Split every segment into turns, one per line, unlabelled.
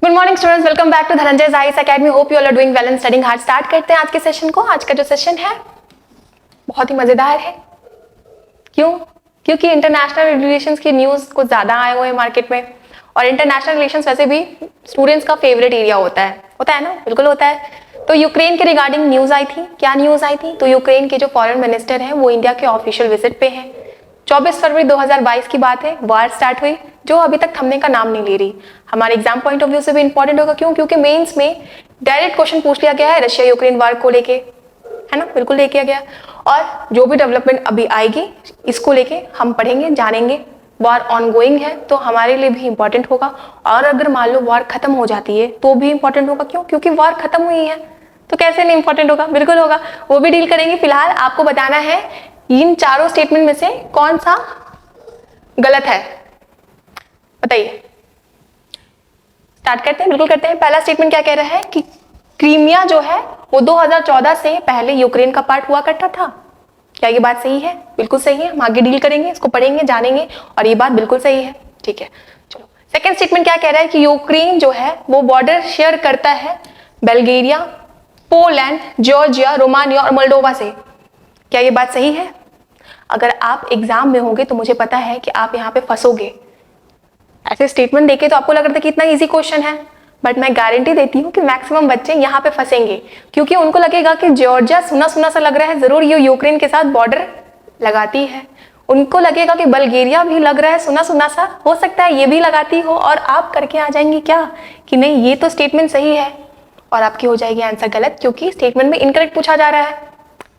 Good morning students, welcome back to Dhananjay IAS academy. Hope you all are doing well and studying hard. Start करते हैं आज के session को। आज का जो सेशन है बहुत ही मजेदार है। क्यों? क्योंकि इंटरनेशनल रिलेशंस की न्यूज कुछ ज्यादा आए हुए हैं मार्केट में, और इंटरनेशनल रिलेशंस वैसे भी स्टूडेंट्स का फेवरेट एरिया होता है ना? बिल्कुल होता है। तो यूक्रेन के रिगार्डिंग न्यूज आई थी। क्या न्यूज आई थी? तो यूक्रेन के जो फॉरेन मिनिस्टर हैं वो इंडिया के ऑफिशियल विजिट पे हैं। 24 फरवरी 2022 की बात है, वार स्टार्ट हुई जो अभी तक थमने का नाम नहीं ले रही। हमारे एग्जाम पॉइंट ऑफ व्यू से भी इंपॉर्टेंट होगा। क्यों? क्योंकि मेंस में डायरेक्ट क्वेश्चन पूछ लिया गया है रशिया यूक्रेन वार को लेके, है ना? बिल्कुल लेके गया। और जो भी डेवलपमेंट अभी आएगी इसको लेके हम पढ़ेंगे, जानेंगे। वार ऑनगोइंग है तो हमारे लिए भी इंपॉर्टेंट होगा, और अगर मान लो वार खत्म हो जाती है तो भी इंपॉर्टेंट होगा। क्यों? क्योंकि वार खत्म हुई है तो कैसे नहीं इंपॉर्टेंट होगा? बिल्कुल होगा, वो भी डील करेंगे। फिलहाल आपको बताना है इन चारों स्टेटमेंट में से कौन सा गलत है, बताइए। स्टार्ट करते हैं, बिल्कुल करते हैं। पहला स्टेटमेंट क्या कह रहा है कि क्रीमिया जो है वो 2014 से पहले यूक्रेन का पार्ट हुआ करता था। क्या ये बात सही है? बिल्कुल सही है। हम आगे डील करेंगे, इसको पढ़ेंगे, जानेंगे, और ये बात बिल्कुल सही है। ठीक है, चलो। सेकंड स्टेटमेंट क्या कह रहा है कि यूक्रेन जो है वो बॉर्डर शेयर करता है बल्गेरिया, पोलैंड, जॉर्जिया, रोमानिया और मोल्डोवा से। क्या ये बात सही है? अगर आप एग्जाम में होंगे तो मुझे पता है कि आप यहाँ पे फंसोगे। ऐसे स्टेटमेंट देखे तो आपको लग रहा था कि इतना इजी क्वेश्चन है, बट मैं गारंटी देती हूँ कि मैक्सिमम बच्चे यहाँ पे फंसेंगे, क्योंकि उनको लगेगा कि जॉर्जिया सुना सुना सा लग रहा है, जरूर ये यूक्रेन के साथ बॉर्डर लगाती है। उनको लगेगा कि बल्गेरिया भी लग रहा है सुना सुना सा, हो सकता है ये भी लगाती हो, और आप करके आ जाएंगे क्या कि नहीं ये तो स्टेटमेंट सही है, और आपकी हो जाएगी आंसर गलत, क्योंकि स्टेटमेंट में इनकरेक्ट पूछा जा रहा है।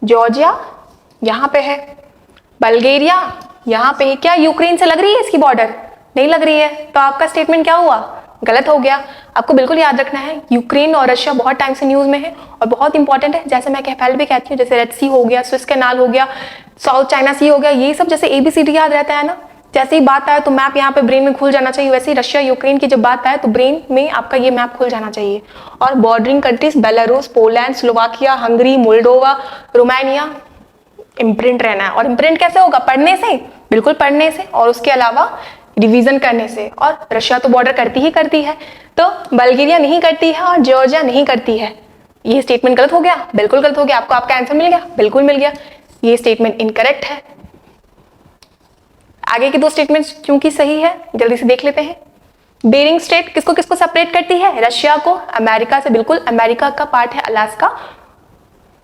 जॉर्जिया यहाँ पे है, बल्गेरिया यहाँ पे है। क्या यूक्रेन से लग रही है इसकी बॉर्डर? नहीं लग रही है, तो आपका स्टेटमेंट क्या हुआ? गलत हो गया। आपको बिल्कुल याद रखना है यूक्रेन और रशिया बहुत टाइम से न्यूज में है और बहुत इंपॉर्टेंट है। जैसे मैं पहले भी कहती हूँ, जैसे रेड सी हो गया, स्विस कैनाल हो गया, साउथ चाइना सी हो गया, ये सब जैसे ABCD याद रहता है ना, जैसे ही बात आए तो मैप यहाँ पे ब्रेन में खुल जाना चाहिए, वैसे ही रशिया यूक्रेन की जब बात आए तो ब्रेन में आपका ये मैप खुल जाना चाहिए। और bordering countries Belarus, Poland, Slovakia, Hungary, Moldova, Romania, imprint रहना है। और इम्प्रिंट कैसे होगा? पढ़ने से, बिल्कुल पढ़ने से, और उसके अलावा रिवीजन करने से। और रशिया तो बॉर्डर करती ही करती है, तो बल्गेरिया नहीं करती है और जॉर्जिया नहीं करती है। ये स्टेटमेंट गलत हो गया, बिल्कुल गलत हो गया। आपको आपका आंसर मिल गया, बिल्कुल मिल गया। ये स्टेटमेंट इनकरेक्ट है। आगे की दो स्टेटमेंट्स क्योंकि सही है, जल्दी से देख लेते हैं। बेरिंग स्ट्रेट किसको किसको सेपरेट करती है? रशिया को अमेरिका से, बिल्कुल अमेरिका का पार्ट है अलास्का,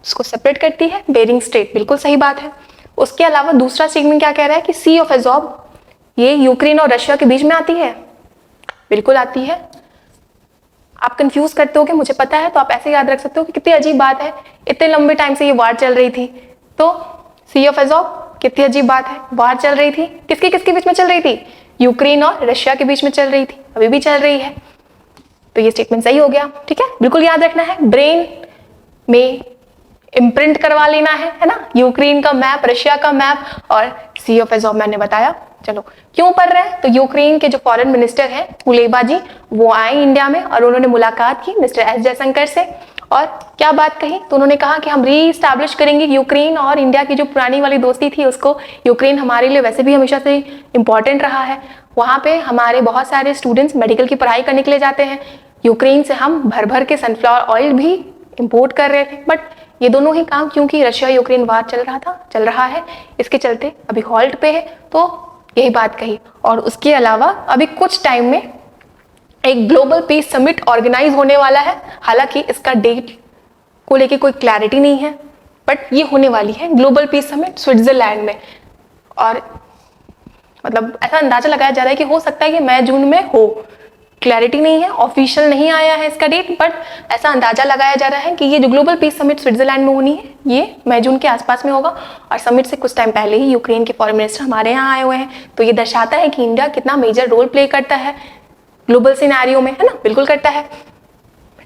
उसको सेपरेट करती है बेरिंग स्ट्रेट, बिल्कुल सही बात है। उसके अलावा दूसरा स्टेटमेंट क्या कह रहा है कि सी ऑफ एजोव ये यूक्रेन और रशिया के बीच में आती है, बिल्कुल आती है। आप कंफ्यूज करते हो कि मुझे पता है, तो आप ऐसे याद रख सकते हो कि कितनी अजीब बात है, इतने लंबे टाइम से ये वार चल रही थी, तो सी ऑफ एजोव कितनी अजीब बात है। वार चल रही थी, किसके किसके बीच में चल रही थी? यूक्रेन और रशिया के बीच में चल रही थी, अभी भी चल रही है, तो ये स्टेटमेंट सही हो गया। ठीक है, बिल्कुल याद रखना है, ब्रेन में इम्प्रिंट करवा लेना है ना, यूक्रेन का मैप, रशिया का मैप, और सी ऑफ एजोव मैंने बताया। चलो, क्यों पढ़ रहे हैं? तो यूक्रेन के जो फॉरेन मिनिस्टर हैं कुलेबा जी, वो आए इंडिया में और उन्होंने मुलाकात की मिस्टर एस जयशंकर से। और क्या बात कही? तो उन्होंने कहा कि हम रीस्टैब्लिश करेंगे यूक्रेन और इंडिया की जो पुरानी वाली दोस्ती थी उसको। यूक्रेन हमारे लिए वैसे भी हमेशा से इंपॉर्टेंट रहा है, वहाँ पे हमारे बहुत सारे स्टूडेंट्स मेडिकल की पढ़ाई करने के लिए जाते हैं। यूक्रेन से हम भर भर के सनफ्लावर ऑयल भी इम्पोर्ट कर रहे थे, बट ये दोनों ही काम क्योंकि रशिया यूक्रेन वार चल रहा है, इसके चलते अभी हॉल्ट पे है, तो यही बात कही। और उसके अलावा अभी कुछ टाइम में एक ग्लोबल पीस समिट ऑर्गेनाइज होने वाला है, हालांकि इसका डेट को लेके कोई क्लैरिटी नहीं है, बट ये होने वाली है ग्लोबल पीस समिट स्विट्जरलैंड में। और मतलब ऐसा अंदाजा लगाया जा रहा है कि हो सकता है कि मई जून में हो, क्लैरिटी नहीं है, ऑफिशियल नहीं आया है इसका डेट, बट ऐसा अंदाजा लगाया जा रहा है कि ये जो ग्लोबल पीस समिट स्विट्जरलैंड में होनी है ये मई जून के आसपास में होगा। और समिट से कुछ टाइम पहले ही यूक्रेन के फॉरेन मिनिस्टर हमारे यहाँ आए हुए हैं, तो ये दर्शाता है कि इंडिया कितना मेजर रोल प्ले करता है ग्लोबल सिनेरियो में, है ना? बिल्कुल करता है।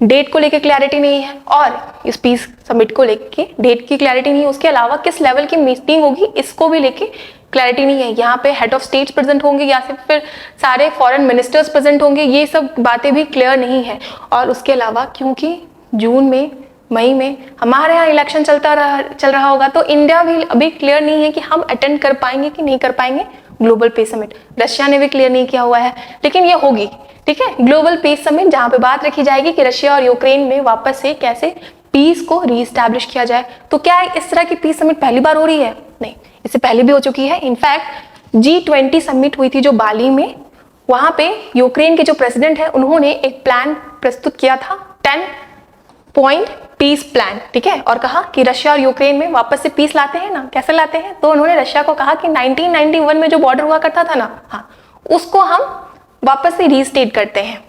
डेट को लेके क्लैरिटी नहीं है, और इस पीस समिट को लेके डेट की क्लैरिटी नहीं है, उसके अलावा किस लेवल की मीटिंग होगी इसको भी लेके क्लैरिटी नहीं है। यहाँ पे हेड ऑफ स्टेट्स प्रेजेंट होंगे या फिर सारे फॉरेन मिनिस्टर्स प्रेजेंट होंगे, ये सब बातें भी क्लियर नहीं है। और उसके अलावा क्योंकि जून में, मई में हमारे यहाँ इलेक्शन चल रहा होगा, तो इंडिया भी अभी क्लियर नहीं है कि हम अटेंड कर पाएंगे कि नहीं कर पाएंगे ग्लोबल पीस समिट। रशिया ने भी क्लियर नहीं किया हुआ है, लेकिन ये होगी, ठीक है, ग्लोबल पीस समिट, जहां पे बात रखी जाएगी कि रशिया और यूक्रेन में वापस से कैसे पीस को रीस्टैब्लिश किया जाए। तो क्या इस तरह की पीस समिट पहली बार हो रही है? नहीं, इससे पहले भी हो चुकी है। इनफैक्ट G20 समिट हुई थी जो बाली में, वहां पे यूक्रेन के जो प्रेसिडेंट है उन्होंने एक प्लान प्रस्तुत किया था, 10 पॉइंट पीस प्लान, ठीक है, और कहा कि रशिया और यूक्रेन में वापस से पीस लाते हैं ना, कैसे लाते हैं? तो उन्होंने रशिया को कहा कि 1991 में जो बॉर्डर हुआ करता था ना, हाँ, उसको हम वापस से रीस्टेट करते हैं,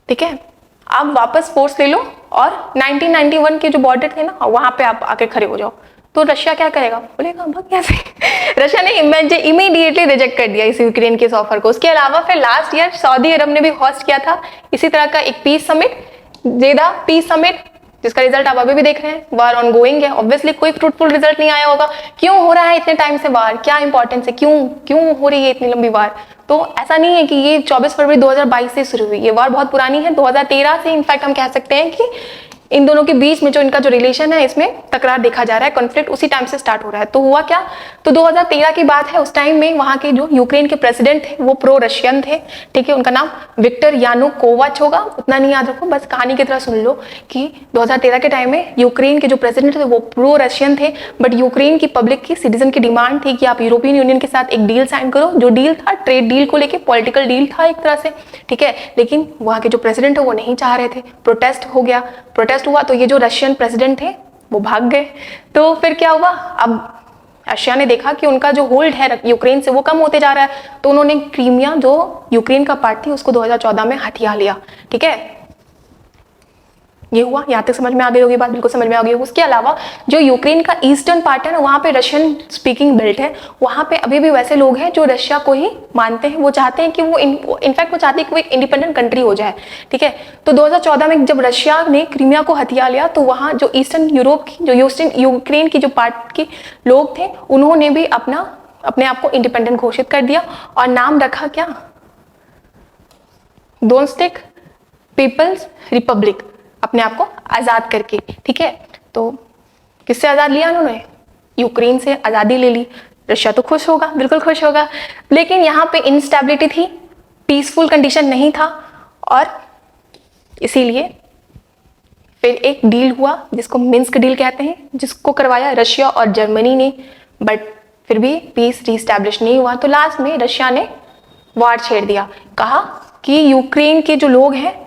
ठीक है, आप वापस फोर्स ले लो और 1991 के जो बॉर्डर थे ना, वहां पे आप आके खड़े हो जाओ। तो रशिया क्या करेगा? बोलेगा भाग कैसे? रशिया ने इमीडिएटली रिजेक्ट कर दिया इस यूक्रेन के इस ऑफर को। उसके अलावा फिर लास्ट ईयर सऊदी अरब ने भी होस्ट किया था इसी तरह का एक पीस समिट, जेदा पीस समिट, जिसका रिजल्ट आप अभी भी देख रहे हैं, वार ऑन गोइंग है। ऑब्वियसली कोई फ्रूटफुल रिजल्ट नहीं आया होगा। क्यों हो रहा है इतने टाइम से वार? क्या इंपॉर्टेंस है? क्यों हो रही है इतनी लंबी वार? तो ऐसा नहीं है कि ये 24 फरवरी 2022 से शुरू हुई, ये वार बहुत पुरानी है, 2013 से इनफैक्ट हम कह सकते हैं कि इन दोनों के बीच में जो इनका जो रिलेशन है, इसमें तकरार देखा जा रहा है, कॉन्फ्लिक्ट उसी टाइम से स्टार्ट हो रहा है। तो हुआ क्या? तो 2013 की बात है। उस टाइम में वहां के जो यूक्रेन के प्रेसिडेंट थे वो प्रो रशियन थे, ठीक है, उनका नाम विक्टर यानुकोविच होगा, उतना नहीं याद रखो, बस कहानी की तरह सुन लो कि 2013 के टाइम में यूक्रेन के जो प्रेसिडेंट थे वो प्रो रशियन थे, बट यूक्रेन की पब्लिक की सिटीजन की डिमांड थी कि आप यूरोपियन यूनियन के साथ एक डील साइन करो। जो डील था ट्रेड डील को लेके, पॉलिटिकल डील था एक तरह से, ठीक है, लेकिन वहां के जो प्रेसिडेंट है वो नहीं चाह रहे थे। प्रोटेस्ट हो गया, प्रोटेस्ट हुआ तो ये जो रशियन प्रेसिडेंट थे वो भाग गए। तो फिर क्या हुआ? अब रशिया ने देखा कि उनका जो होल्ड है यूक्रेन से वो कम होते जा रहा है, तो उन्होंने क्रीमिया जो यूक्रेन का पार्ट थी उसको 2014 में हथिया लिया, ठीक है। ये हुआ, यहाँ तक समझ में आ गई होगी बात, बिल्कुल समझ में आ गई होगी। उसके अलावा जो यूक्रेन का ईस्टर्न पार्ट है ना, वहाँ पे रशियन स्पीकिंग बेल्ट है, वहाँ पे अभी भी वैसे लोग हैं जो रशिया को ही मानते हैं। वो चाहते हैं कि वो इनफैक्ट वो चाहते हैं कि वो एक इंडिपेंडेंट कंट्री हो जाए, ठीक है। तो 2014 में जब रशिया ने क्रीमिया को हथिया लिया तो वहाँ जो ईस्टर्न यूरोप की, जो ईस्टर्न यूक्रेन की जो पार्ट के लोग थे, उन्होंने भी अपने आप को इंडिपेंडेंट घोषित कर दिया और नाम रखा क्या? डोनेट्स्क पीपल्स रिपब्लिक, अपने आप को आजाद करके, ठीक है। तो किससे आजाद लिया उन्होंने? यूक्रेन से आजादी ले ली। रशिया तो खुश होगा, बिल्कुल खुश होगा, लेकिन यहाँ पे इंस्टेबिलिटी थी, पीसफुल कंडीशन नहीं था, और इसीलिए फिर एक डील हुआ जिसको मिन्स्क डील कहते हैं, जिसको करवाया रशिया और जर्मनी ने, बट फिर भी पीस रीस्टैब्लिश नहीं हुआ। तो लास्ट में रशिया ने वार छेड़ दिया, कहा कि यूक्रेन के जो लोग हैं,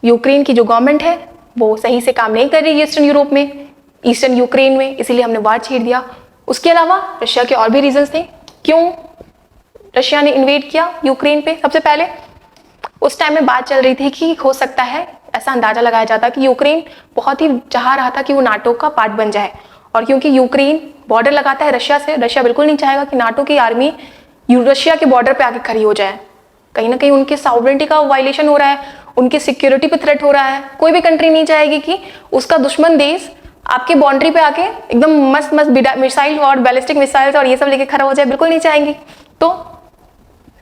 यूक्रेन की जो गवर्नमेंट है वो सही से काम नहीं कर रही ईस्टर्न यूरोप में, ईस्टर्न यूक्रेन में, इसीलिए हमने वार छेड़ दिया। उसके अलावा रशिया के और भी रीजंस थे क्यों रशिया ने इन्वेड किया यूक्रेन पे। सबसे पहले उस टाइम में बात चल रही थी कि हो सकता है, ऐसा अंदाजा लगाया जाता कि यूक्रेन बहुत ही चाह रहा था कि वो नाटो का पार्ट बन जाए, और क्योंकि यूक्रेन बॉर्डर लगाता है रशिया से, रशिया बिल्कुल नहीं चाहेगा कि नाटो की आर्मी रशिया के बॉर्डर पे आके खड़ी हो जाए। कहीं ना कहीं उनके सॉवरेनिटी का वायलेशन हो रहा है, उनकी सिक्योरिटी पे थ्रेट हो रहा है। कोई भी कंट्री नहीं चाहेगी कि उसका दुश्मन देश आपके बाउंड्री पे आके एकदम मस्त मिसाइल और बैलिस्टिक मिसाइल्स और ये सब लेके खड़ा हो जाए, बिल्कुल नहीं चाहेंगी। तो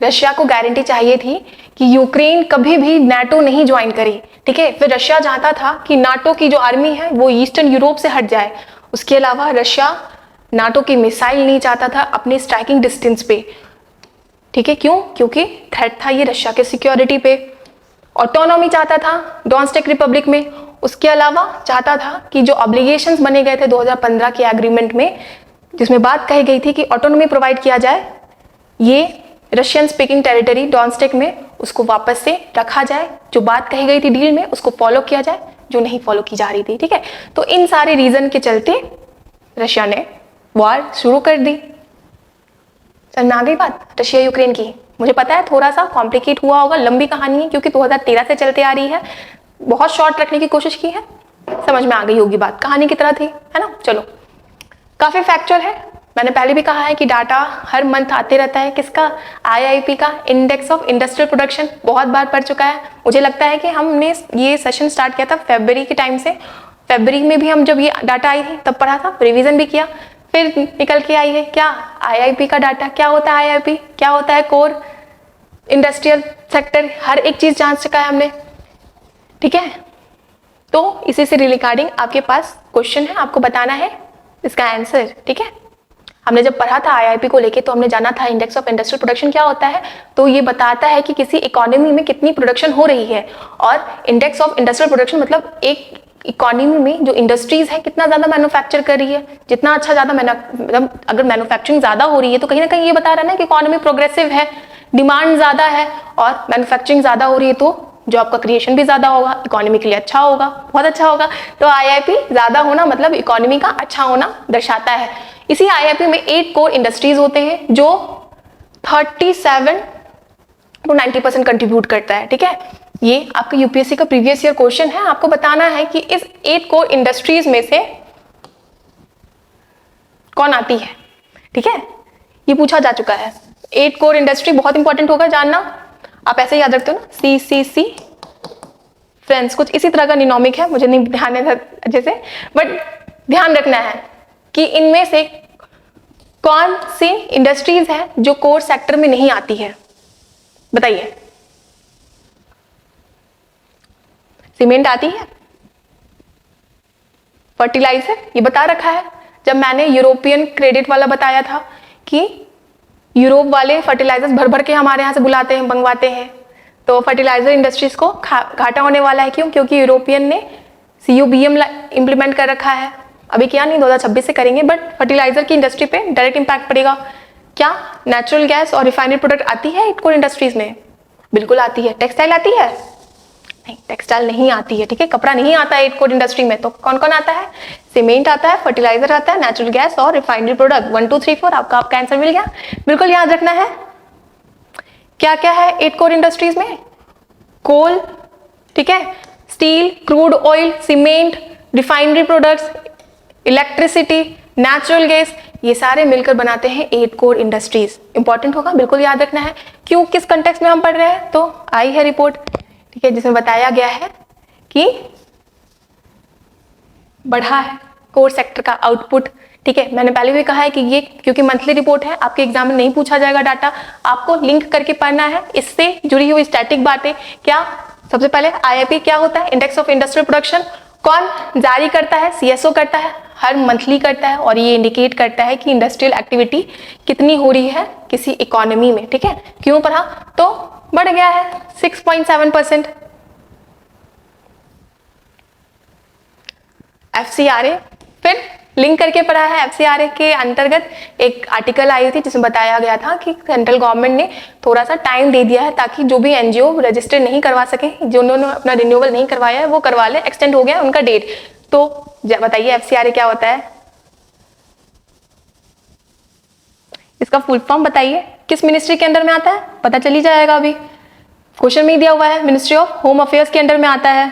रशिया को गारंटी चाहिए थी कि यूक्रेन कभी भी नाटो नहीं ज्वाइन करे, ठीक है। फिर रशिया चाहता था कि नाटो की जो आर्मी है वो ईस्टर्न यूरोप से हट जाए। उसके अलावा रशिया नाटो की मिसाइल नहीं चाहता था अपने स्ट्राइकिंग डिस्टेंस पे, ठीक है। क्यों? क्योंकि थ्रेट था ये रशिया के सिक्योरिटी पे। ऑटोनॉमी चाहता था डोनेट्स्क रिपब्लिक में। उसके अलावा चाहता था कि जो ऑब्लिगेशंस बने गए थे 2015 के एग्रीमेंट में, जिसमें बात कही गई थी कि ऑटोनॉमी प्रोवाइड किया जाए, ये रशियन स्पीकिंग टेरिटरी डोनेट्स्क में, उसको वापस से रखा जाए। जो बात कही गई थी डील में उसको फॉलो किया जाए, जो नहीं फॉलो की जा रही थी, ठीक है। तो इन सारे रीजन के चलते रशिया ने वॉर शुरू कर दी। समझ में आ गई बात रशिया यूक्रेन की? मुझे पता है थोड़ा सा कॉम्प्लिकेट हुआ होगा, लंबी कहानी है क्योंकि 2013 से चलते आ रही है, बहुत शॉर्ट रखने की कोशिश की है। समझ में आ गई होगी बात, कहानी की तरह थी, है ना। चलो, काफी फैक्चुअल है। मैंने पहले भी कहा है कि डाटा हर मंथ आते रहता है, किसका? IIP का इंडेक्स ऑफ इंडस्ट्रियल प्रोडक्शन, बहुत बार पढ़ चुका है। मुझे लगता है कि हमने ये सेशन स्टार्ट किया था फरवरी के टाइम से, फरवरी में भी हम जब ये डाटा आई थी तब पढ़ा था, रिविजन भी किया, फिर निकल के आई है क्या? IIP का डाटा। क्या होता है IIP? क्या होता है कोर इंडस्ट्रियल सेक्टर? हर एक चीज जांच चुका है हमने, ठीक है। तो इसी से रिगार्डिंग आपके पास क्वेश्चन है, आपको बताना है इसका आंसर, ठीक है। हमने जब पढ़ा था आईआईपी को लेके तो हमने जाना था इंडेक्स ऑफ इंडस्ट्रियल प्रोडक्शन क्या होता है, तो ये बताता है कि किसी इकोनॉमी में कितनी प्रोडक्शन हो रही है। और इंडेक्स ऑफ इंडस्ट्रियल प्रोडक्शन मतलब एक इकोनॉमी में जो इंडस्ट्रीज है कितना ज्यादा मैन्युफैक्चर कर रही है, जितना अच्छा ज्यादा मतलब अगर मैन्युफैक्चरिंग ज्यादा हो रही है तो कहीं ना कहीं ये बता रहा है ना कि इकोनॉमी प्रोग्रेसिव है, डिमांड ज्यादा है और मैन्युफैक्चरिंग ज्यादा हो रही है तो जॉब का क्रिएशन भी ज्यादा होगा, इकोनॉमी के लिए अच्छा होगा, बहुत अच्छा होगा। तो आईआईपी ज्यादा होना मतलब इकोनॉमी का अच्छा होना दर्शाता है। इसी आईआईपी में 8 कोर इंडस्ट्रीज होते हैं जो 37 to 90% कंट्रीब्यूट करता है। ठीक है, ये आपका यूपीएससी का प्रीवियस ईयर क्वेश्चन है। आपको बताना है कि इस 8 कोर इंडस्ट्रीज में से कौन आती है। ठीक है, ये पूछा जा चुका है। 8 कोर इंडस्ट्री बहुत इंपॉर्टेंट होगा जानना। आप ऐसे याद रखते हो ना, CCC फ्रेंड्स, कुछ इसी तरह का निनोमिक है, मुझे नहीं ध्यान है अच्छे से, बट ध्यान रखना है कि इनमें से कौन सी इंडस्ट्रीज है जो कोर सेक्टर में नहीं आती है। बताइए, सीमेंट आती है, फर्टिलाइजर ये बता रखा है। जब मैंने यूरोपियन क्रेडिट वाला बताया था कि यूरोप वाले फर्टिलाइजर्स भर भर के हमारे यहाँ से बुलाते हैं, मंगवाते हैं, तो फर्टिलाइजर इंडस्ट्रीज को घाटा होने वाला है। क्यों? क्योंकि यूरोपियन ने CUBM इंप्लीमेंट कर रखा है। अभी क्या नहीं, 2026 से करेंगे, बट फर्टिलाइजर की इंडस्ट्री पे डायरेक्ट इंपैक्ट पड़ेगा। क्या नेचुरल गैस और रिफाइनरी प्रोडक्ट आती है 8 कोर इंडस्ट्रीज में? बिल्कुल आती है। टेक्सटाइल आती है? नहीं, टेक्सटाइल नहीं आती है। ठीक है, कपड़ा नहीं आता है 8 कोर इंडस्ट्री में। तो कौन कौन आता है? सीमेंट आता है, फर्टिलाइजर आता है, नेचुरल गैस और रिफाइनरी प्रोडक्ट। 1 2 3 4 आपका आंसर मिल गया। बिल्कुल याद रखना है क्या क्या है 8 कोर इंडस्ट्रीज में। कोल, ठीक है, steel, crude oil, cement, refinery products, electricity, natural gas, ये सारे मिलकर बनाते हैं 8 कोर इंडस्ट्रीज। इंपॉर्टेंट होगा, बिल्कुल याद रखना है। क्यों, किस कंटेक्स्ट में हम पढ़ रहे हैं? तो आई है रिपोर्ट, ठीक है, जिसमें बताया गया है कि बढ़ा है कोर सेक्टर का आउटपुट। ठीक है, मैंने पहले भी कहा है कि ये क्योंकि मंथली रिपोर्ट है, आपके एग्जाम में नहीं पूछा जाएगा डाटा, आपको लिंक करके पढ़ना है इससे जुड़ी हुई स्टैटिक बातें। क्या सबसे पहले आईआईपी क्या होता है? इंडेक्स ऑफ इंडस्ट्रियल प्रोडक्शन कौन जारी करता है? CSO करता है, हर मंथली करता है, और ये इंडिकेट करता है कि इंडस्ट्रियल एक्टिविटी कितनी हो रही है किसी इकोनॉमी में। ठीक है, क्यों पढ़ा? तो बढ़ गया है 6.7%। FCRA फिर लिंक करके पढ़ा है। FCRA के अंतर्गत एक आर्टिकल आई थी जिसमें बताया गया था कि सेंट्रल गवर्नमेंट ने थोड़ा सा टाइम दे दिया है ताकि जो भी एनजीओ रजिस्टर नहीं करवा सके, जिन्होंने अपना रिन्यूअल नहीं करवाया है वो करवा ले, एक्सटेंड हो गया उनका डेट। तो बताइए FCRA क्या होता है? इसका फुल फॉर्म बताइए, किस मिनिस्ट्री के अंडर में आता है? पता चली जाएगा, अभी क्वेश्चन में ही दिया हुआ है। मिनिस्ट्री ऑफ होम अफेयर्स के अंडर में आता है।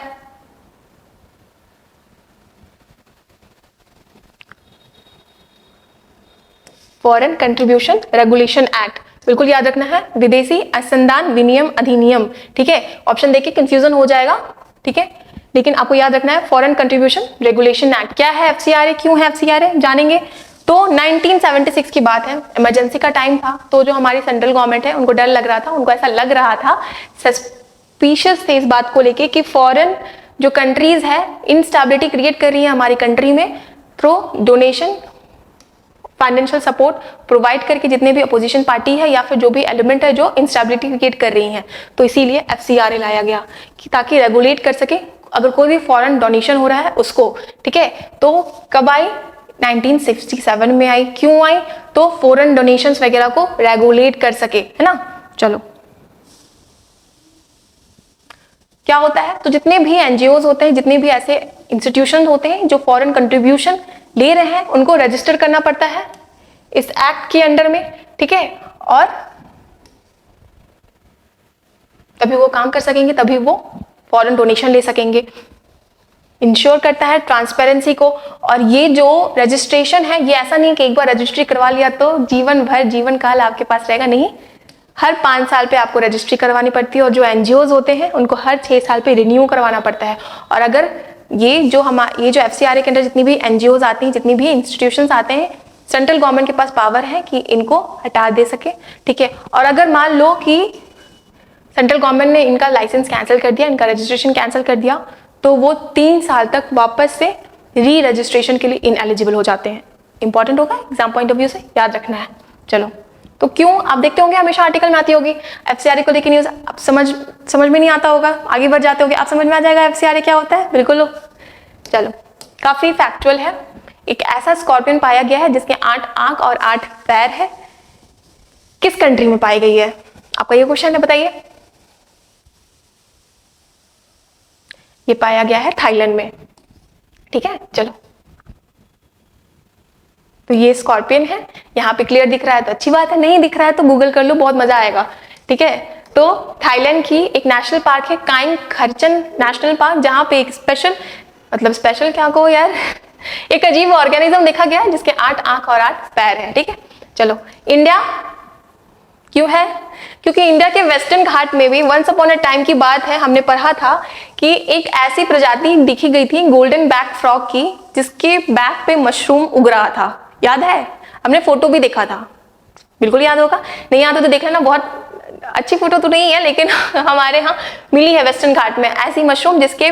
फॉरेन कंट्रीब्यूशन रेगुलेशन एक्ट, बिल्कुल याद रखना है। विदेशी अनुसंधान विनियम अधिनियम। ठीक है, ऑप्शन देखिए कंफ्यूजन हो जाएगा। ठीक है, लेकिन आपको याद रखना है फॉरेन कंट्रीब्यूशन रेगुलेशन एक्ट। क्या है FCRA, क्यों है FCRA, जानेंगे। तो 1976 की बात है, इमरजेंसी का टाइम था, तो जो हमारी सेंट्रल गवर्नमेंट है उनको डर लग रहा था, उनको ऐसा लग रहा था, सस्पिशियस थे इस बात को लेके कि फॉरेन जो कंट्रीज है इनस्टेबिलिटी क्रिएट कर रही है हमारी कंट्री में, through donation financial support provide करके, जितने भी अपोजिशन पार्टी है या फिर जो भी एलिमेंट है जो इंस्टेबिलिटी क्रिएट कर रही हैं। तो इसीलिए FCRA लाया गया कि ताकि रेगुलेट कर सके अगर कोई भी फॉरेन डोनेशन हो रहा है उसको। ठीक है, तो कब आई? 1967 में आई। क्यों आई? तो फॉरेन डोनेशंस वगैरह को रेगुलेट कर सके, है ना। चलो, क्या होता है? तो जितने भी NGOs होते हैं, जितने भी ऐसे इंस्टीट्यूशन होते हैं जो फॉरेन कंट्रीब्यूशन ले रहे हैं, उनको रजिस्टर करना पड़ता है इस एक्ट के अंडर में। ठीक है, और तभी वो काम कर सकेंगे, तभी वो फॉरेन डोनेशन ले सकेंगे। इंश्योर करता है ट्रांसपेरेंसी को। और ये जो रजिस्ट्रेशन है, ये ऐसा नहीं कि एक बार रजिस्ट्री करवा लिया तो जीवन भर, जीवन काल आपके पास रहेगा, नहीं। हर 5 साल पे आपको रजिस्ट्री करवानी पड़ती है, और जो NGOs होते हैं उनको हर 6 साल पे रिन्यू करवाना पड़ता है। और अगर ये जो FCRA के अंदर जितनी भी NGOs आती हैं, जितनी भी इंस्टीट्यूशंस आते हैं, सेंट्रल गवर्नमेंट के पास पावर है कि इनको हटा दे सके। ठीक है, और अगर मान लो कि सेंट्रल गवर्नमेंट ने इनका लाइसेंस कैंसिल कर दिया, इनका रजिस्ट्रेशन कैंसिल कर दिया, तो वो 3 साल तक वापस से री रजिस्ट्रेशन के लिए इनएलिजिबल हो जाते हैं। इंपॉर्टेंट होगा एग्जाम पॉइंट ऑफ व्यू से, याद रखना है। चलो, तो क्यों आप देखते होंगे हमेशा आर्टिकल में आती होगी एफसीआरए को लेकर न्यूज, आप समझ में नहीं आता होगा, आगे बढ़ जाते होंगे, आप समझ में आ जाएगा एफसीआरए क्या होता है, बिल्कुल। चलो, काफी फैक्चुअल है। एक ऐसा स्कॉर्पियन पाया गया है जिसके 8 आंख और 8 पैर है, किस कंट्री में पाई गई है? आपका ये क्वेश्चन है, बताइए। ये पाया गया है थाईलैंड में, ठीक है। चलो, तो ये स्कॉर्पियन है, यहाँ पे क्लियर दिख रहा है तो अच्छी बात है, नहीं दिख रहा है तो गूगल कर लो, बहुत मजा आएगा, ठीक है। तो थाईलैंड की एक नेशनल पार्क है काइंग खरचन नेशनल पार्क, जहां पे एक स्पेशल क्या कहो यार एक अजीब ऑर्गेनिज्म देखा गया जिसके 8 आंख और 8 पैर है, ठीक है। चलो, इंडिया क्यों है? क्योंकि इंडिया के वेस्टर्न घाट में भी वंस अपॉन अ टाइम की बात है, हमने पढ़ा था कि एक ऐसी प्रजाति दिखी गई थी गोल्डन बैक फ्रॉग की, जिसके बैक पे मशरूम उग रहा था, याद है? हमने फोटो भी देखा था, बिल्कुल याद होगा, नहीं याद हो तो देख लेना, बहुत अच्छी फोटो तो नहीं है लेकिन हमारे यहाँ मिली है वेस्टर्न घाट में ऐसी मशरूम जिसके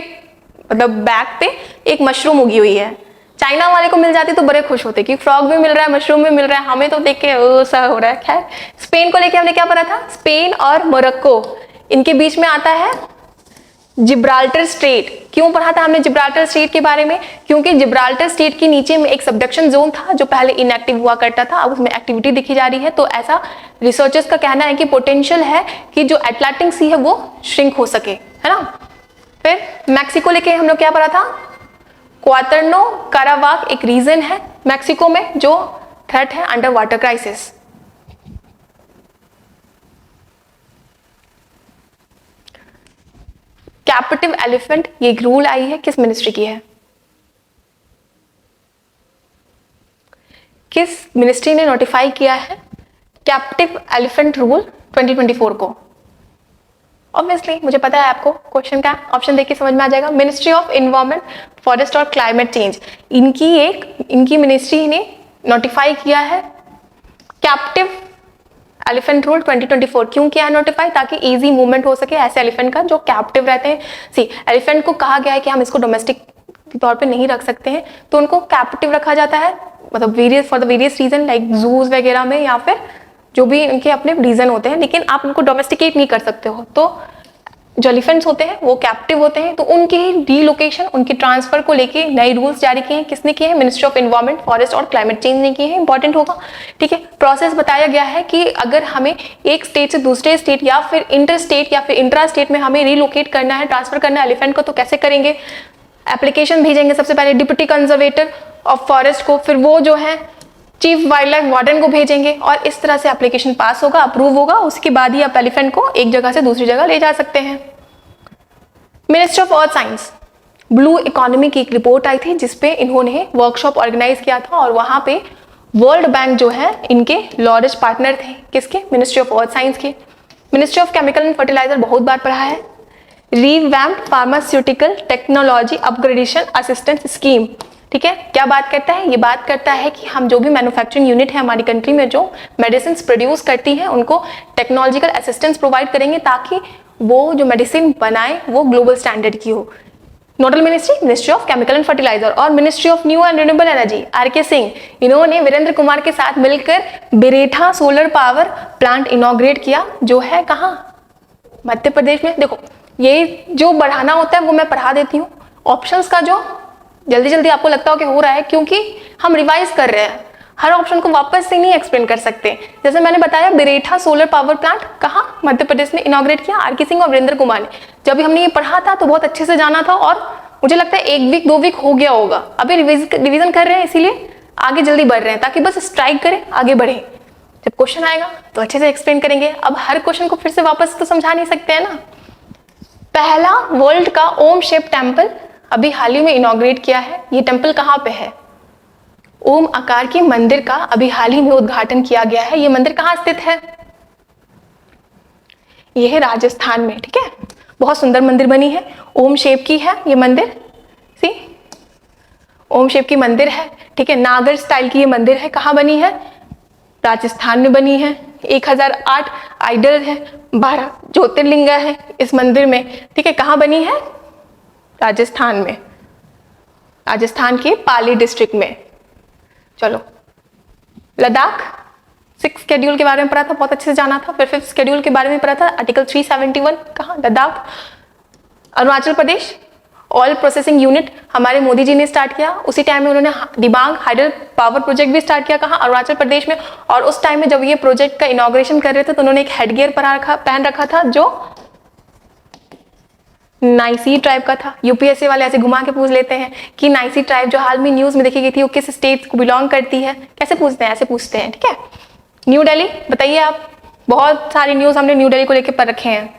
मतलब बैक पे एक मशरूम उगी हुई है। चाइना वाले को मिल जाती तो बड़े खुश होते कि फ्रॉग भी मिल रहा है, मशरूम भी मिल रहा है, हमें तो देख के सा हो रहा है। खैर, स्पेन को लेके हमने क्या पढ़ा था? स्पेन और मोरक्को, इनके बीच में आता है जिब्राल्टर स्ट्रेट। क्यों पढ़ा था हमने जिब्राल्टर स्ट्रेट के बारे में? क्योंकि जिब्राल्टर स्ट्रेट के नीचे में एक सबडक्शन जोन था जो पहले इनएक्टिव हुआ करता था, अब उसमें एक्टिविटी दिखी जा रही है। तो ऐसा रिसर्चर्स का कहना है कि पोटेंशियल है कि जो अटलांटिक सी है वो श्रिंक हो सके, है ना। फिर मैक्सिको लेके हम लोग क्या पढ़ा था? क्वातर्नो कारावाक एक रीजन है मैक्सिको में जो थ्रेट है under water crisis. Captive elephant, ये एक रूल आई है, किस मिनिस्ट्री की है? किस मिनिस्ट्री ने नोटिफाई किया है कैप्टिव एलिफेंट रूल 2024 को? ऑब्वियसली मुझे पता है आपको, क्वेश्चन का ऑप्शन देख के समझ में आ जाएगा। मिनिस्ट्री ऑफ एनवायरमेंट, फॉरेस्ट और क्लाइमेट चेंज, इनकी मिनिस्ट्री ने नोटिफाई किया है कैप्टिव एलिफेंट रूल 2024। क्यों किया है नोटिफाई? ताकि इजी मूवमेंट हो सके ऐसे एलिफेंट का जो कैप्टिव रहते हैं। सी, एलिफेंट को कहा गया है कि हम इसको डोमेस्टिक तौर पे नहीं रख सकते हैं, तो उनको कैप्टिव रखा जाता है, मतलब for the various reason like जूज वगैरह में, या फिर जो भी इनके अपने रीजन होते हैं, लेकिन आप उनको डोमेस्टिकेट नहीं कर सकते हो। तो जो एलिफेंट्स होते हैं वो कैप्टिव होते हैं, तो उनकी डीलोकेशन, उनके ट्रांसफर को लेके नए रूल्स जारी किए हैं। किसने किए हैं? मिनिस्ट्री ऑफ एनवायरमेंट, फॉरेस्ट और क्लाइमेट चेंज ने किए हैं। इंपॉर्टेंट होगा, ठीक है। प्रोसेस बताया गया है कि अगर हमें एक स्टेट से दूसरे स्टेट या फिर इंटर स्टेट या फिर इंट्रा स्टेट में हमें रिलोकेट करना है, ट्रांसफर करना है एलिफेंट को, तो कैसे करेंगे? एप्लीकेशन भेजेंगे सबसे पहले डिप्टी कंजर्वेटर ऑफ फॉरेस्ट को, फिर वो जो है चीफ वाइल्ड लाइफ वार्डन को भेजेंगे, और इस तरह से एप्लीकेशन पास होगा, अप्रूव होगा, उसके बाद ही आप एलिफेंट को एक जगह से दूसरी जगह ले जा सकते हैं। Minister of earth science, blue economy की एक रिपोर्ट आई थी जिसपे इन्होंने वर्कशॉप ऑर्गेनाइज किया था, और वहां पे वर्ल्ड बैंक जो है इनके लार्जेस्ट पार्टनर थे। किसके? मिनिस्ट्री ऑफ अर्थ साइंस के। Ministry of chemical and fertiliser बहुत बार पढ़ा है। Revamped pharmaceutical technology upgradation assistance scheme, ठीक है। क्या बात करता है? ये बात करता है कि हम जो भी मैन्युफैक्चरिंग यूनिट है हमारी कंट्री में जो मेडिसिन प्रोड्यूस करती हैं, उनको टेक्नोलॉजिकल असिस्टेंस प्रोवाइड करेंगे ताकि वो जो मेडिसिन बनाए वो ग्लोबल स्टैंडर्ड की हो। Nodal ministry, ministry of chemical and fertiliser. और ministry of new and renewable energy, R K. Singh, इन्होंने वीरेंद्र कुमार के साथ मिलकर बेरेठा सोलर पावर प्लांट इनॉग्रेट किया, जो है कहाँ? मध्य प्रदेश में। देखो, ये जो बढ़ाना होता है वो मैं पढ़ा देती हूँ, ऑप्शंस का जो जल्दी जल्दी आपको लगता हो कि हो रहा है, क्योंकि हम रिवाइज कर रहे हैं, हर ऑप्शन को वापस से नहीं एक्सप्लेन कर सकते। जैसे मैंने बताया, बेरेठा सोलर पावर प्लांट कहाँ? मध्य प्रदेश में इनॉग्रेट किया आर.के. सिंह और वीरेंद्र कुमार ने। जब हमने ये पढ़ा था तो बहुत अच्छे से जाना था, और मुझे लगता है 1 वीक 2 वीक हो गया होगा। अभी रिविजन कर रहे हैं, इसीलिए आगे जल्दी बढ़ रहे हैं, ताकि बस स्ट्राइक करें, आगे बढ़े। जब क्वेश्चन आएगा तो अच्छे से एक्सप्लेन करेंगे। अब हर क्वेश्चन को फिर से वापस तो समझा नहीं सकते हैं ना। पहला वर्ल्ड का ओम शेप टेम्पल अभी हाल ही में इनॉग्रेट किया है। ये टेम्पल कहाँ पे है? ओम आकार के मंदिर का अभी हाल ही में उद्घाटन किया गया है। ये मंदिर कहाँ स्थित है? ये है राजस्थान में, ठीक है। बहुत सुंदर मंदिर बनी है, ओम शेप की है ये मंदिर। सी, ओम शेप की मंदिर है, ठीक है। नागर स्टाइल की ये मंदिर है। कहाँ बनी है? राजस्थान में बनी है। 1008 आइडल है, 12 ज्योतिर्लिंग है इस मंदिर में, ठीक है। कहाँ बनी है? राजस्थान में, राजस्थान के पाली डिस्ट्रिक्ट में। चलो, लद्दाख, 6th शेड्यूल के बारे में पढ़ा था, बहुत अच्छे से जाना था। फिर 5th शेड्यूल के बारे में पढ़ा था, आर्टिकल 371 कहाँ, Ladakh. Arunachal Pradesh, oil processing unit हमारे मोदी जी ने स्टार्ट किया। उसी टाइम में उन्होंने दिबांग हाइडल पावर प्रोजेक्ट भी स्टार्ट किया, कहाँ, अरुणाचल प्रदेश में। और उस टाइम में जब ये प्रोजेक्ट का इनॉग्रेशन कर रहे थे तो उन्होंने एक हेडगियर पहन रखा था जो नाइसी ट्राइब का था। यूपीएससी वाले ऐसे घुमा के पूछ लेते हैं कि नाइसी ट्राइब जो हाल में न्यूज में देखी गई थी वो किस स्टेट को बिलोंग करती है, कैसे पूछते हैं, ऐसे पूछते हैं, ठीक है। न्यू दिल्ली, बताइए आप, बहुत सारी न्यूज हमने न्यू दिल्ली को लेकर पढ़ रखे हैं।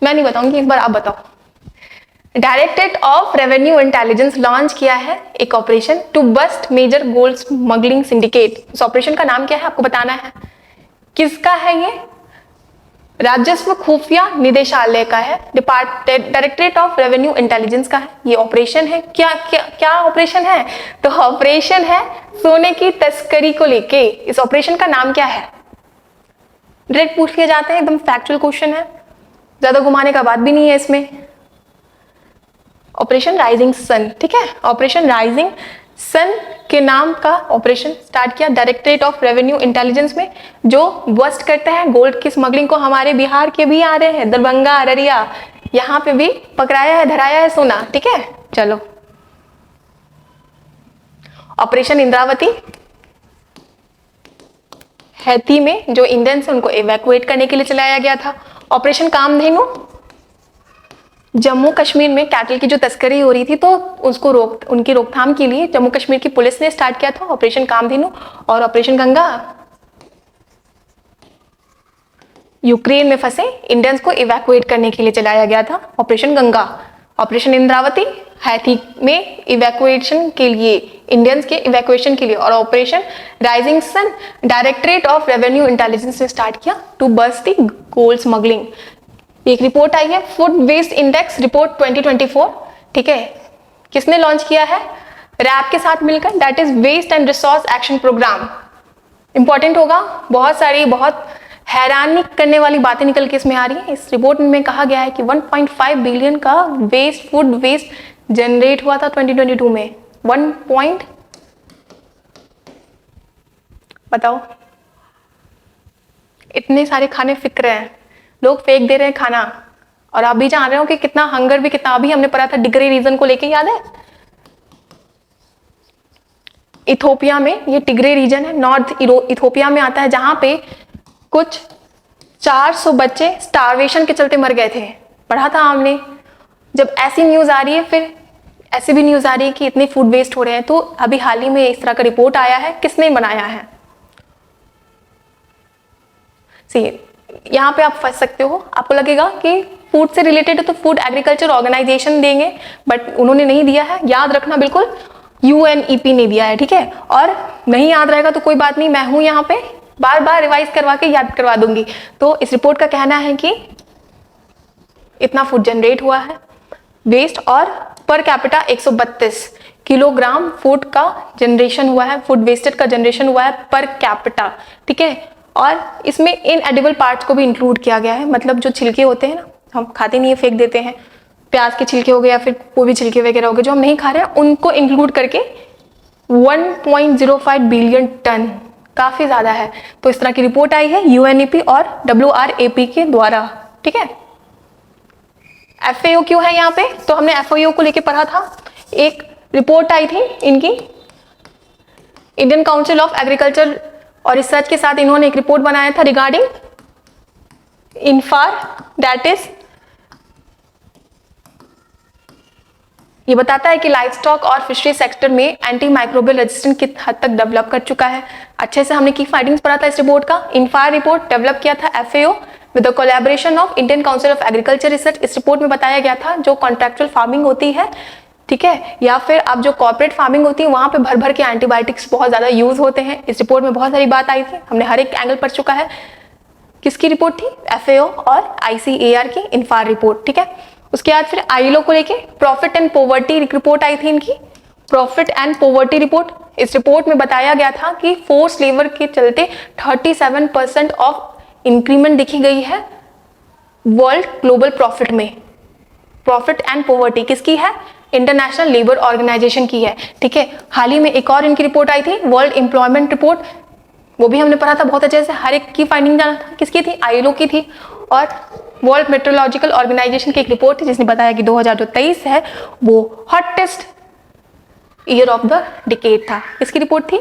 मैं नहीं बताऊंगी, एक बार आप बताओ। Directorate of revenue intelligence launch किया है एक operation to bust major gold smuggling syndicate. इस ऑपरेशन का नाम क्या है आपको बताना है। किसका है ये? राजस्व खुफिया निदेशालय का है, डायरेक्टरेट ऑफ रेवेन्यू इंटेलिजेंस का है ये ऑपरेशन है। क्या क्या क्या ऑपरेशन है? तो ऑपरेशन है सोने की तस्करी को लेके। इस ऑपरेशन का नाम क्या है? डायरेक्ट पूछ लिया जाता है, एकदम फैक्चुअल क्वेश्चन है, ज्यादा घुमाने का बात भी नहीं है इसमें। ऑपरेशन राइजिंग सन, ठीक है, ऑपरेशन राइजिंग सन के नाम का ऑपरेशन स्टार्ट किया डायरेक्टरेट ऑफ रेवेन्यू इंटेलिजेंस में, जो बस्ट करते हैं गोल्ड की स्मगलिंग को। हमारे बिहार के भी आ रहे हैं, दरभंगा, अररिया, यहाँ पे भी पकड़ाया है, धराया है सोना, ठीक है। चलो, ऑपरेशन इंद्रावती, हैती में जो इंडियंस हैं उनको इवैक्यूएट करने के लिए चलाया गया था। ऑपरेशन कामधेनु, जम्मू कश्मीर में कैटल की जो तस्करी हो रही थी तो उसको उनकी रोकथाम के लिए जम्मू कश्मीर की पुलिस ने स्टार्ट किया था ऑपरेशन कामधेनु। और ऑपरेशन गंगा, यूक्रेन में फंसे इंडियंस को इवैक्यूएट करने के लिए चलाया गया था operation Ganga. Operation Indravati, Haiti में इवैक्यूएशन के लिए, इंडियंस के इवैक्यूएशन के लिए। और operation Rising Sun directorate of revenue intelligence ने स्टार्ट किया to bust the gold smuggling. एक रिपोर्ट आई है, फूड वेस्ट इंडेक्स रिपोर्ट 2024, ठीक है। किसने लॉन्च किया है? रैप के साथ मिलकर, that is waste and resource action programme. Important होगा, बहुत सारी बहुत हैरानी करने वाली बातें निकल के इसमें आ रही है। इस रिपोर्ट में कहा गया है कि 1.5 बिलियन का वेस्ट, फूड वेस्ट जनरेट हुआ था 2022 में। बताओ, इतने सारे खाने फिक रहे हैं, लोग फेंक दे रहे हैं खाना, और आप भी जान रहे हो कि कितना हंगर भी कितना। अभी हमने पढ़ा था टिग्रे रीजन को लेके, याद है? इथोपिया में, ये टिग्रे रीजन है, नॉर्थ इथोपिया में आता है, जहां पे कुछ 400 बच्चे स्टारवेशन के चलते मर गए थे, पढ़ा था हमने। जब ऐसी न्यूज आ रही है, फिर ऐसी भी न्यूज आ रही है कि इतने फूड वेस्ट हो रहे हैं, तो अभी हाल ही में इस तरह का रिपोर्ट आया है। किसने बनाया है? सी, यहाँ पे आप फंस सकते हो, आपको लगेगा कि फूड से रिलेटेड है तो फूड एग्रीकल्चर ऑर्गेनाइजेशन देंगे, बट उन्होंने नहीं दिया है। याद रखना बिल्कुल, UNEP ने दिया है, ठीक है। और नहीं याद रहेगा तो कोई बात नहीं, मैं हूं यहाँ पे, बार बार रिवाइज करवा के याद करवा दूंगी। तो इस रिपोर्ट का कहना है कि इतना फूड जनरेट हुआ है वेस्ट, और पर कैपिटा 132 किलोग्राम फूड का जनरेशन हुआ है, फूड वेस्टेज का जनरेशन हुआ है पर कैपिटा, ठीक है। और इसमें इनएडिबल पार्ट्स को भी इंक्लूड किया गया है, मतलब जो छिलके होते हैं ना, हम खाते नहीं है, फेंक देते हैं, प्याज के छिलके हो गए या फिर कोई भी छिलके वगैरह हो गए जो हम नहीं खा रहे हैं, उनको इंक्लूड करके 1.05 बिलियन टन, काफी ज्यादा है। तो इस तरह की रिपोर्ट आई है UNEP और WRAP के द्वारा, ठीक है। FAO क्यों है यहाँ पे? तो हमने FAO को लेके पढ़ा था, एक रिपोर्ट आई थी इनकी, इंडियन काउंसिल ऑफ एग्रीकल्चर और रिसर्च के साथ इन्होंने एक रिपोर्ट बनाया था रिगार्डिंग इन्फार, दैट इज, ये बताता है कि लाइफ स्टॉक और फिशरी सेक्टर में एंटी माइक्रोबियल रेजिस्टेंस किस हद तक डेवलप कर चुका है। अच्छे से हमने की फाइंडिंग्स पढ़ा था इस रिपोर्ट का। इन्फार रिपोर्ट डेवलप किया था FAO with the collaboration of Indian council of agriculture research. इस रिपोर्ट में बताया गया था जो कॉन्ट्रेक्चुअल फार्मिंग होती है, ठीक है, या फिर आप जो कॉर्पोरेट फार्मिंग होती है, वहां पे भर भर के एंटीबायोटिक्स बहुत ज्यादा यूज होते हैं। इस रिपोर्ट में बहुत सारी बात आई थी, हमने हर एक एंगल पढ़ चुका है। किसकी रिपोर्ट थी? FAO और ICAR की इन्फार रिपोर्ट, ठीक है। उसके बाद फिर ILO को लेके प्रॉफिट एंड पॉवर्टी रिपोर्ट आई थी इनकी, प्रॉफिट एंड पॉवर्टी रिपोर्ट। इस रिपोर्ट में बताया गया था कि फोर्स लेबर के चलते 37% ऑफ इंक्रीमेंट देखी गई है वर्ल्ड ग्लोबल प्रॉफिट में। प्रॉफिट एंड पॉवर्टी किसकी है? इंटरनेशनल लेबर ऑर्गेनाइजेशन की है, ठीक है। हाल ही में एक और इनकी रिपोर्ट आई थी, वर्ल्ड एम्प्लॉयमेंट रिपोर्ट, वो भी हमने पढ़ा था बहुत अच्छे से, हर एक की फाइंडिंग जाना था, किसकी थी, आईएलओ की थी। और वर्ल्ड मेट्रोलॉजिकल ऑर्गेनाइजेशन की एक रिपोर्ट थी जिसने बताया कि 2023 है वो hottest year of the decade था। किसकी रिपोर्ट थी,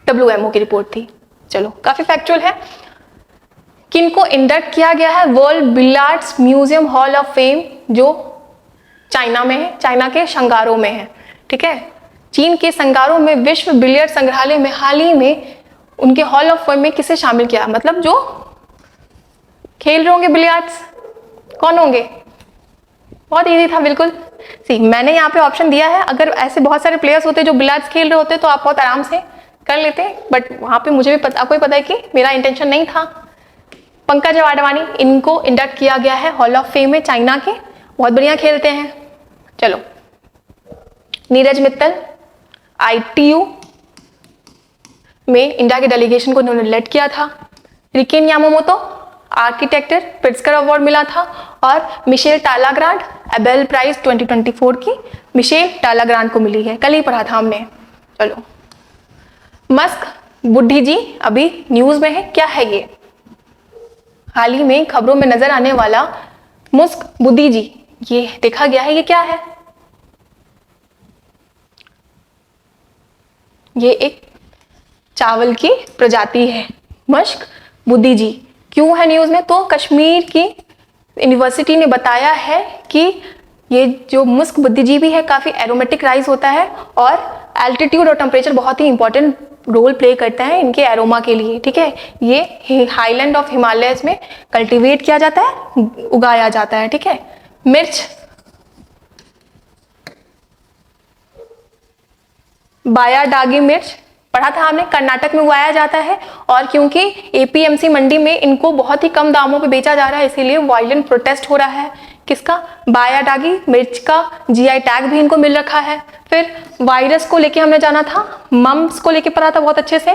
WMO की रिपोर्ट थी। चलो काफी फैक्चुअल है। किनको इंडक्ट किया गया है world billiards museum hall of fame, जो चाइना में है, चाइना के शंगारो में है, ठीक है। चीन के शंगारो में विश्व बिलियर्ड संग्रहालय में हाल ही में उनके हॉल ऑफ फेम में किसे शामिल किया, मतलब जो खेल रहे होंगे बिलियर्ड्स, कौन होंगे, बहुत इजी था बिल्कुल। सी मैंने यहाँ पे ऑप्शन दिया है, अगर ऐसे बहुत सारे प्लेयर्स होते जो बिलियर्ड्स खेल रहे होते तो आप बहुत आराम से कर लेते, बट वहां पे मुझे भी पता, आपको भी पता है कि मेरा इंटेंशन नहीं था। पंकज आडवाणी, इनको इंडक्ट किया गया है हॉल ऑफ फेम में, चाइना के, बहुत बढ़िया खेलते हैं। चलो नीरज मित्तल ITU में इंडिया के डेलीगेशन को उन्होंने लेड किया था। रिकेन यामामोतो आर्किटेक्चर प्रिट्जकर अवार्ड मिला था। और मिशेल टालाग्रांड एबेल प्राइज 2024 की मिशेल टालाग्रांड को मिली है, कल ही पढ़ा था हमने। चलो मस्क बुद्धि जी अभी न्यूज में है, क्या है ये, हाल ही में खबरों में नजर आने वाला मुस्क बुद्धि जी, ये देखा गया है, ये क्या है, ये एक चावल की प्रजाति है मस्क बुद्धि जी। क्यों है न्यूज में, तो कश्मीर की यूनिवर्सिटी ने बताया है कि ये जो मुस्क बुद्धिजीवी है काफी एरोमेटिक राइस होता है और एल्टीट्यूड और टेम्परेचर बहुत ही इंपॉर्टेंट रोल प्ले करता है इनके एरोमा के लिए, ठीक है। ये हाईलैंड ऑफ हिमालयस में कल्टीवेट किया जाता है, उगाया जाता है, ठीक है। मिर्च बायाडागी मिर्च पढ़ा था हमने, कर्नाटक में उगाया जाता है और क्योंकि APMC मंडी में इनको बहुत ही कम दामों पे बेचा जा रहा है इसीलिए वायलेंट प्रोटेस्ट हो रहा है। किसका, बायाडागी मिर्च का GI टैग भी इनको मिल रखा है। फिर वायरस को लेके हमने जाना था, मम्स को लेके पढ़ा था बहुत अच्छे से,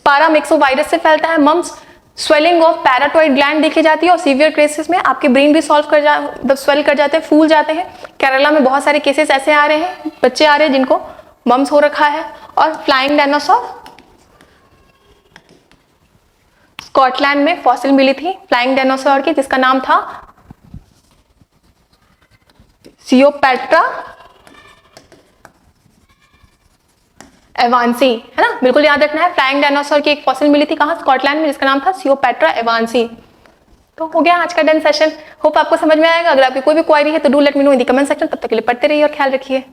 पारामिक्सो वायरस से फैलता है मम्स। स्वेलिंग ऑफ पैराटॉइड ग्लैंड देखी जाती है और सीवियर केसेस में आपके ब्रेन भी स्वेल कर जाते हैं, फूल जाते हैं। केरला में बहुत सारे केसेस ऐसे आ रहे हैं, बच्चे आ रहे हैं जिनको मम्स हो रखा है। और फ्लाइंग डायनासोर, स्कॉटलैंड में फॉसिल मिली थी फ्लाइंग डायनासोर की जिसका नाम था सियोपेट्रा एवांसी, है ना, बिल्कुल याद रखना है। फ्लाइंग डायनासोर की एक फॉसिल मिली थी कहां, स्कॉटलैंड में, जिसका नाम था सियोपेट्रा एवांसी। तो हो गया आज का डन सेशन, होप आपको समझ में आएगा। अगर आपकी कोई भी क्वेरी है तो do let me know in the comment section. तब तक के लिए पढ़ते रहिए और ख्याल रखिए।